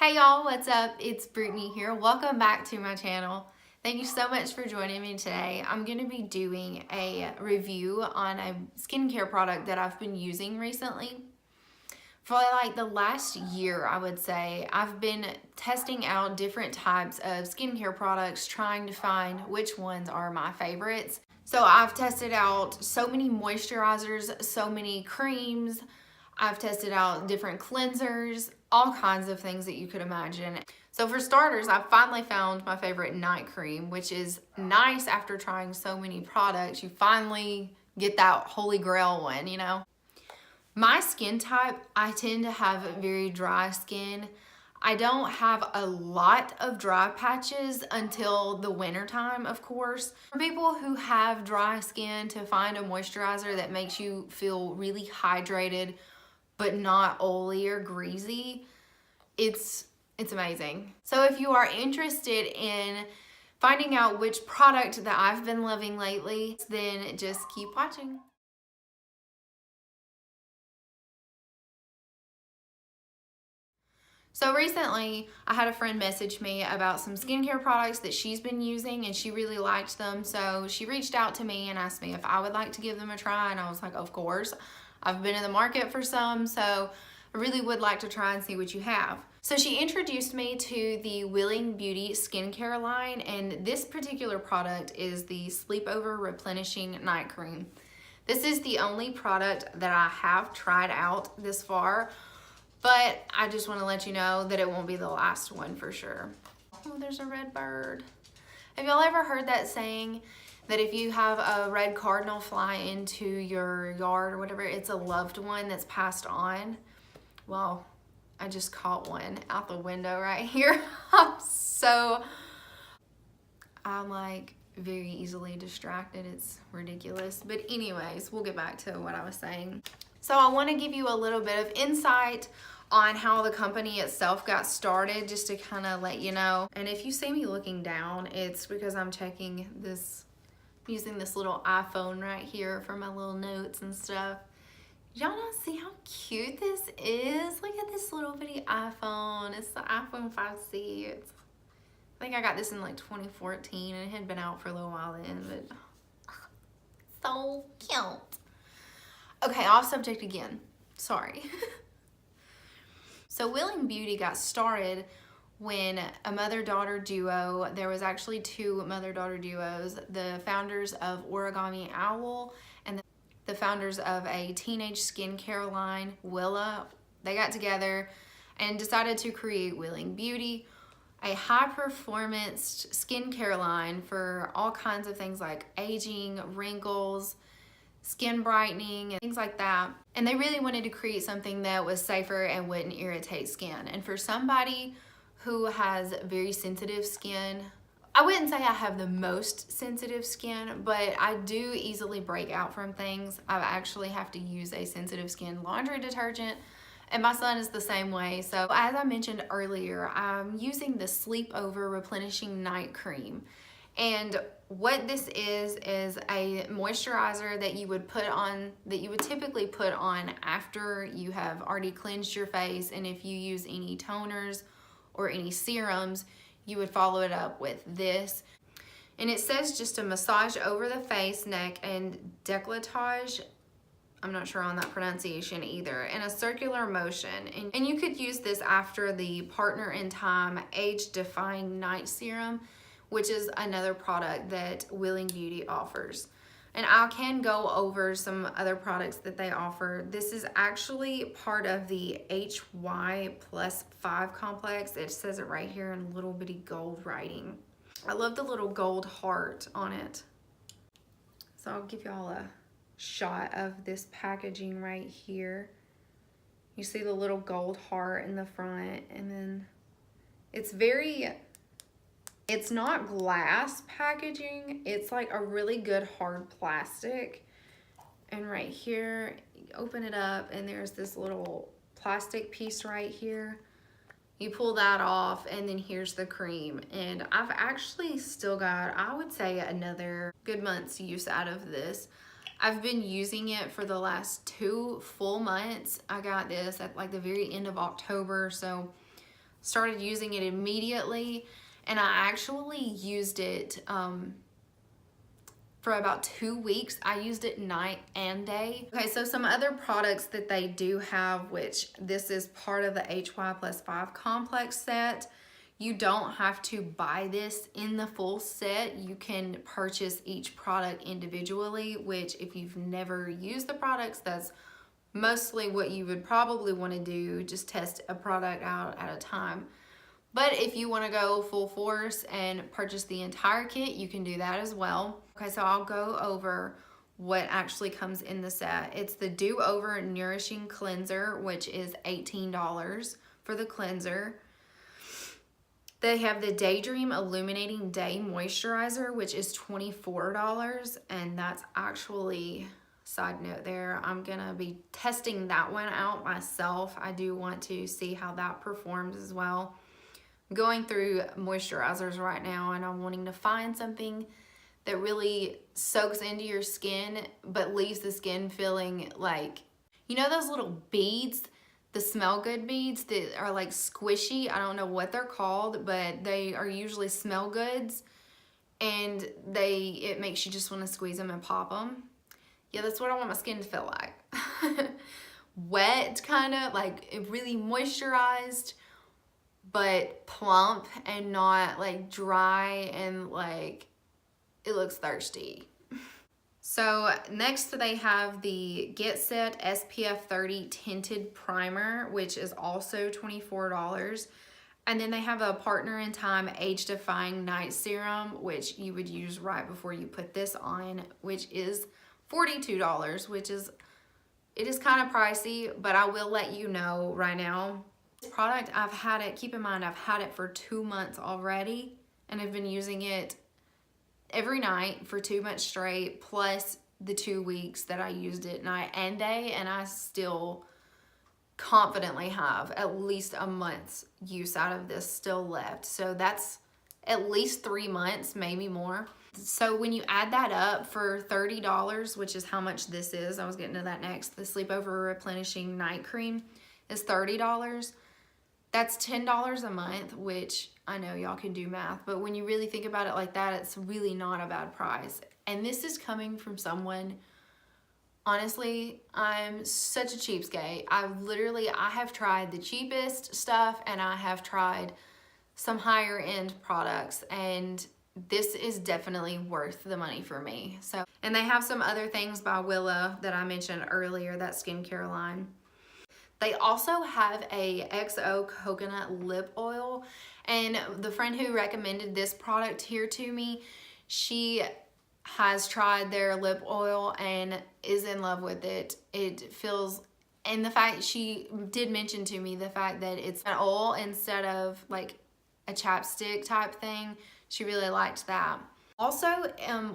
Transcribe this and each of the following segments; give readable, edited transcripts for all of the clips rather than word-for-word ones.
Hey y'all, what's up? It's Brittany here. Welcome back to my channel. Thank you so much for joining me today. I'm going to be doing a review on a skincare product that I've been using recently. For like the last year, I would say, I've been testing out different types of skincare products, trying to find which ones are my favorites. So I've tested out so many moisturizers, so many creams. I've tested out different cleansers, all kinds of things that you could imagine. So for starters, I finally found my favorite night cream, which is nice after trying so many products. You finally get that holy grail one, you know? My skin type, I tend to have very dry skin. I don't have a lot of dry patches until the winter time, of course. For people who have dry skin, to find a moisturizer that makes you feel really hydrated but not oily or greasy, it's amazing. So if you are interested in finding out which product that I've been loving lately, then just keep watching. So recently, I had a friend message me about some skincare products that she's been using and she really liked them. So she reached out to me and asked me if I would like to give them a try. And I was like, of course. I've been in the market for some, so I really would like to try and see what you have. So she introduced me to the Willing Beauty skincare line, and this particular product is the Sleepover Replenishing Night Cream. This is the only product that I have tried out this far, but I just want to let you know that it won't be the last one for sure. Oh, there's a red bird. Have y'all ever heard that saying that if you have a red cardinal fly into your yard or whatever, it's a loved one that's passed on? Well, I just caught one out the window right here. I'm like very easily distracted. It's ridiculous. But anyways, we'll get back to what I was saying. So I want to give you a little bit of insight on how the company itself got started, just to kind of let you know. And if you see me looking down, it's because I'm checking this, using this little iPhone right here for my little notes and stuff. Y'all not see how cute this is? Look at this little bitty iPhone. It's the iPhone 5C. I think I got this in like 2014 and it had been out for a little while then, but so cute. Okay, off subject again. Sorry. So Willing Beauty got started when a mother-daughter duo, there was actually two mother-daughter duos, the founders of Origami Owl and the founders of a teenage skincare line, Willa. They got together and decided to create Willing Beauty, a high-performance skincare line for all kinds of things like aging, wrinkles, skin brightening, and things like that. And they really wanted to create something that was safer and wouldn't irritate skin. And for somebody who has very sensitive skin, I wouldn't say I have the most sensitive skin, but I do easily break out from things. I actually have to use a sensitive skin laundry detergent, and my son is the same way. So as I mentioned earlier, I'm using the Sleepover Replenishing Night Cream. And what this is a moisturizer that you would put on, that you would typically put on after you have already cleansed your face. And if you use any toners or any serums, you would follow it up with this. And it says just to massage over the face, neck, and décolletage. I'm not sure on that pronunciation either, in a circular motion. And you could use this after the Partner in Time Age Defying Night Serum, which is another product that Willing Beauty offers. And I can go over some other products that they offer. This is actually part of the HY+5 complex. It says it right here in little bitty gold writing. I love the little gold heart on it. So I'll give y'all a shot of this packaging right here. You see the little gold heart in the front, and then it's not glass packaging, it's like a really good hard plastic. And right here, you open it up and there's this little plastic piece right here. You pull that off and then here's the cream. And I've actually still got, I would say, another good month's use out of this. I've been using it for the last 2 full months. I got this at like the very end of October, so started using it immediately, and I actually used it for about 2 weeks. I used it night and day. Okay, so some other products that they do have, which this is part of the HY+5 complex set. You don't have to buy this in the full set. You can purchase each product individually, which if you've never used the products, that's mostly what you would probably want to do. Just test a product out at a time. But if you want to go full force and purchase the entire kit, you can do that as well. Okay, so I'll go over what actually comes in the set. It's the Do Over Nourishing Cleanser, which is $18 for the cleanser. They have the Daydream Illuminating Day Moisturizer, which is $24, and that's actually, side note there, I'm gonna be testing that one out myself. I do want to see how that performs as well. I'm going through moisturizers right now, and I'm wanting to find something that really soaks into your skin but leaves the skin feeling like, you know those little beads, the Smell Good beads that are like squishy? I don't know what they're called, but they are usually Smell Goods, and it makes you just want to squeeze them and pop them. Yeah, that's what I want my skin to feel like. Wet, kind of like it really moisturized, but plump and not like dry and like it looks thirsty. So next they have the Get Set SPF 30 Tinted Primer, which is also $24. And then they have a Partner in Time Age Defying Night Serum, which you would use right before you put this on, which is $42, it is kind of pricey, but I will let you know right now. This product, I've had it, keep in mind, I've had it for 2 months already, and I've been using it every night for 2 months straight, plus the 2 weeks that I used it night and day, and I still confidently have at least a month's use out of this still left. So that's at least 3 months, maybe more. So when you add that up for $30, which is how much this is, I was getting to that next, the Sleepover Replenishing Night Cream is $30. That's $10 a month, which I know y'all can do math, but when you really think about it like that, it's really not a bad price. And this is coming from someone, honestly, I'm such a cheapskate. I have tried the cheapest stuff, and I have tried some higher end products, and this is definitely worth the money for me. So, and they have some other things by Willow that I mentioned earlier, that skincare line. They also have a XO coconut lip oil, and the friend who recommended this product here to me, she has tried their lip oil and is in love with it. It feels, and the fact, she did mention to me the fact that it's an oil instead of like a chapstick type thing. She really liked that. Also,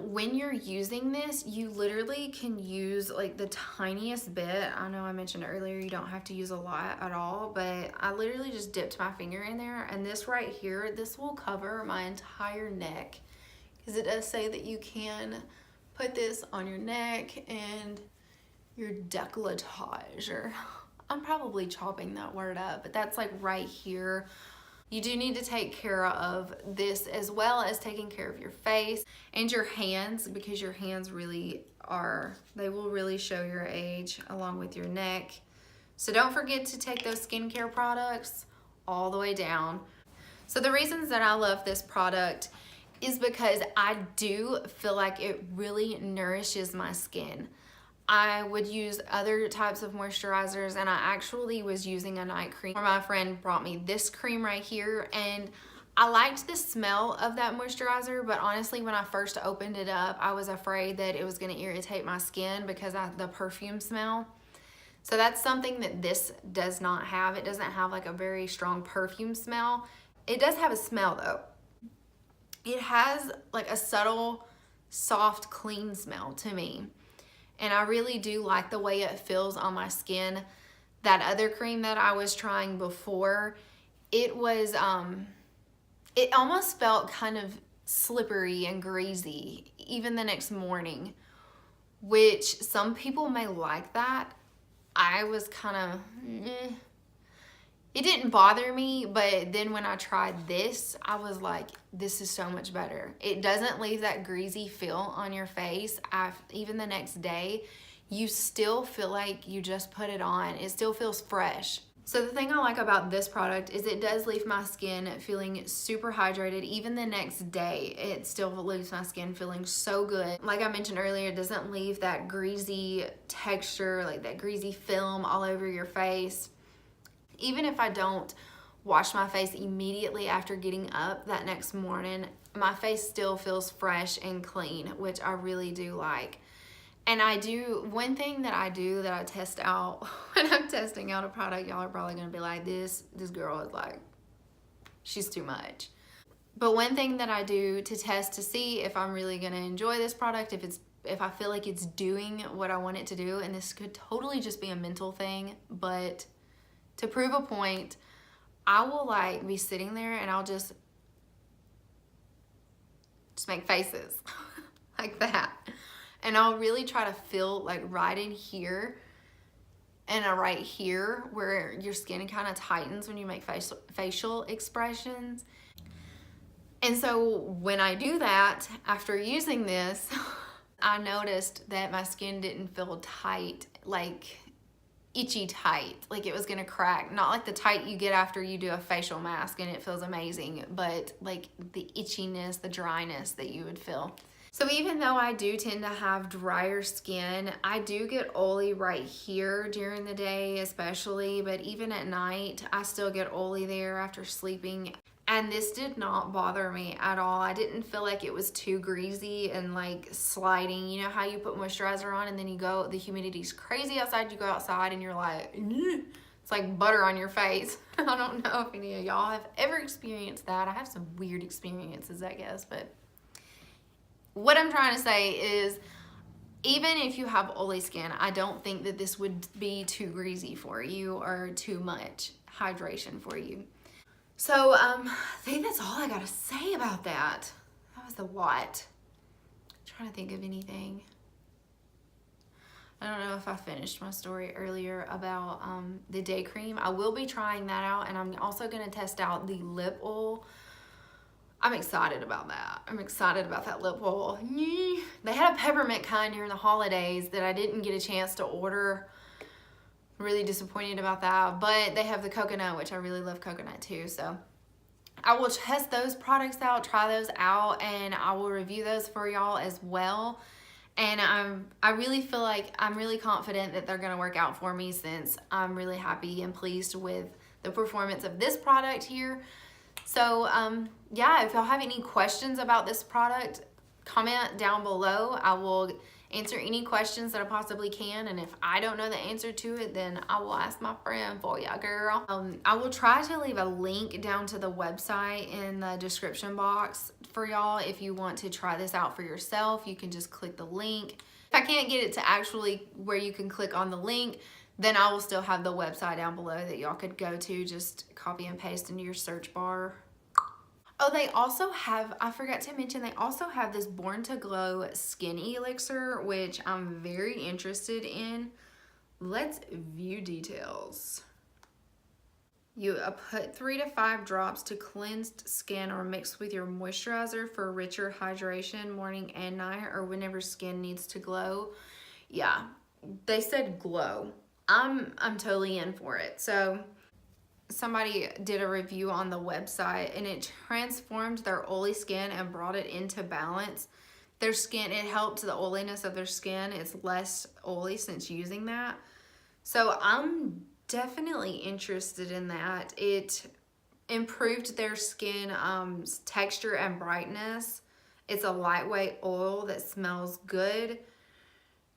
when you're using this, you literally can use like the tiniest bit. I know I mentioned earlier you don't have to use a lot at all, but I literally just dipped my finger in there, and this right here, this will cover my entire neck, because it does say that you can put this on your neck and your décolletage, or I'm probably chopping that word up, but that's like right here. You do need to take care of this as well as taking care of your face and your hands, because your hands really they will really show your age, along with your neck. So don't forget to take those skincare products all the way down. So the reasons that I love this product is because I do feel like it really nourishes my skin. I would use other types of moisturizers, and I actually was using a night cream. My friend brought me this cream right here, and I liked the smell of that moisturizer, but honestly, when I first opened it up, I was afraid that it was gonna irritate my skin because of the perfume smell. So that's something that this does not have. It doesn't have like a very strong perfume smell. It does have a smell though. It has like a subtle, soft, clean smell to me. And I really do like the way it feels on my skin. That other cream that I was trying before, it was, it almost felt kind of slippery and greasy, even the next morning, which some people may like that. I was kind of, it didn't bother me, but then when I tried this, I was like, this is so much better. It doesn't leave that greasy feel on your face. Even the next day, you still feel like you just put it on. It still feels fresh. So the thing I like about this product is it does leave my skin feeling super hydrated. Even the next day, it still leaves my skin feeling so good. Like I mentioned earlier, it doesn't leave that greasy texture, like that greasy film all over your face. Even if I don't wash my face immediately after getting up that next morning, my face still feels fresh and clean, which I really do like. And one thing that I test out when I'm testing out a product, y'all are probably gonna be like, this girl is like, she's too much. But one thing that I do to test to see if I'm really gonna enjoy this product, if I feel like it's doing what I want it to do, and this could totally just be a mental thing, but to prove a point, I will like be sitting there and I'll just make faces like that. And I'll really try to feel like right in here and right here where your skin kind of tightens when you make facial expressions. And so when I do that, after using this, I noticed that my skin didn't feel tight, like itchy tight, like it was gonna crack. Not like the tight you get after you do a facial mask and it feels amazing, but like the itchiness, the dryness that you would feel. So even though I do tend to have drier skin, I do get oily right here during the day especially, but even at night, I still get oily there after sleeping. And this did not bother me at all. I didn't feel like it was too greasy and like sliding. You know how you put moisturizer on and then you go, the humidity's crazy outside, you go outside and you're like, it's like butter on your face. I don't know if any of y'all have ever experienced that. I have some weird experiences, I guess, but what I'm trying to say is, even if you have oily skin, I don't think that this would be too greasy for you or too much hydration for you. So I think that's all I gotta say about that. That was a lot. I'm trying to think of anything. I don't know if I finished my story earlier about the day cream. I will be trying that out, and I'm also gonna test out the lip oil. I'm excited about that. I'm excited about that lip oil. They had a peppermint kind during the holidays that I didn't get a chance to order. Really disappointed about that, but they have the coconut, which I really love coconut too. So I will test those products out, try those out, and I will review those for y'all as well. And I really feel like I'm really confident that they're gonna work out for me, since I'm really happy and pleased with the performance of this product here. So yeah, if y'all have any questions about this product, comment down below. I will answer any questions that I possibly can, and if I don't know the answer to it, then I will ask my friend for ya, girl. I will try to leave a link down to the website in the description box for y'all. If you want to try this out for yourself, you can just click the link. If I can't get it to actually where you can click on the link, then I will still have the website down below that y'all could go to. Just copy and paste into your search bar. Oh, they also have, I forgot to mention, they also have this Born to Glow Skin Elixir, which I'm very interested in. Let's view details. You put 3 to 5 drops to cleansed skin or mix with your moisturizer for richer hydration morning and night, or whenever skin needs to glow. Yeah, they said glow. I'm totally in for it. So somebody did a review on the website, and it transformed their oily skin and brought it into balance. Their skin, it helped the oiliness of their skin. It's less oily since using that. So I'm definitely interested in that. It improved their skin texture and brightness. It's a lightweight oil that smells good.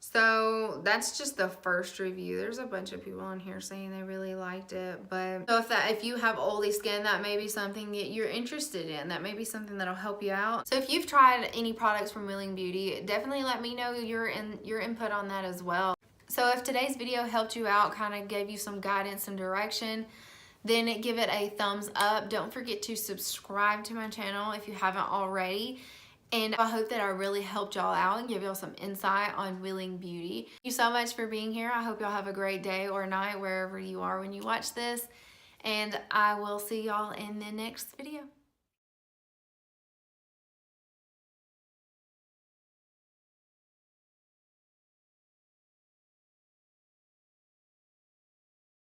So that's just the first review. There's a bunch of people on here saying they really liked it. But so if you have oily skin, that may be something that you're interested in. That may be something that'll help you out. So if you've tried any products from Wheeling Beauty, definitely let me know your input on that as well. So if today's video helped you out, kind of gave you some guidance and direction, then give it a thumbs up. Don't forget to subscribe to my channel if you haven't already. And I hope that I really helped y'all out and give y'all some insight on Wheeling Beauty. Thank you so much for being here. I hope y'all have a great day or night wherever you are when you watch this. and I will see y'all in the next video.